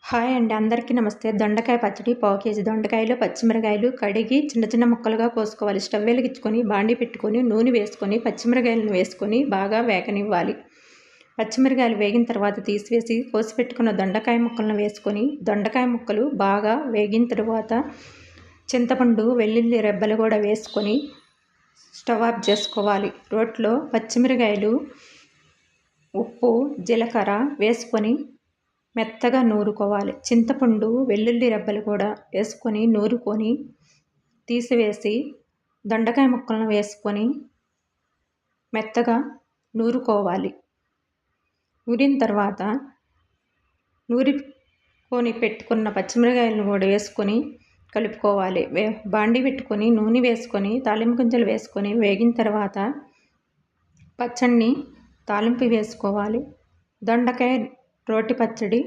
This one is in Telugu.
హాయ్ అండి. అందరికీ నమస్తే. దొండకాయ పచ్చడి పావు కేజీ దొండకాయలు, పచ్చిమిరకాయలు కడిగి చిన్న చిన్న ముక్కలుగా కోసుకోవాలి. స్టవ్ వెలిగించుకొని బాండీ పెట్టుకొని నూనె వేసుకొని పచ్చిమిరకాయలను వేసుకొని బాగా వేగనివ్వాలి. పచ్చిమిరకాయలు వేగిన తర్వాత తీసివేసి కోసి పెట్టుకున్న దొండకాయ ముక్కలను వేసుకొని దొండకాయ ముక్కలు బాగా వేగిన తర్వాత చింతపండు, వెల్లుల్లి రెబ్బలు కూడా వేసుకొని స్టవ్ ఆఫ్ చేసుకోవాలి. రోట్లో పచ్చిమిరకాయలు, ఉప్పు, జీలకర్ర వేసుకొని మెత్తగా నూరుకోవాలి. చింతపండు, వెల్లుల్లి రెబ్బలు కూడా వేసుకొని నూరుకొని తీసివేసి దొండకాయ ముక్కలను వేసుకొని మెత్తగా నూరుకోవాలి. నూరిన తర్వాత నూరుకొని పెట్టుకున్న పచ్చిమిరకాయలను కూడా వేసుకొని కలుపుకోవాలి. బాండీ పెట్టుకొని నూనె వేసుకొని తాలింపు గింజలు వేసుకొని వేగిన తర్వాత పచ్చడిని తాలింపు వేసుకోవాలి. దొండకాయ రోటి పచ్చడి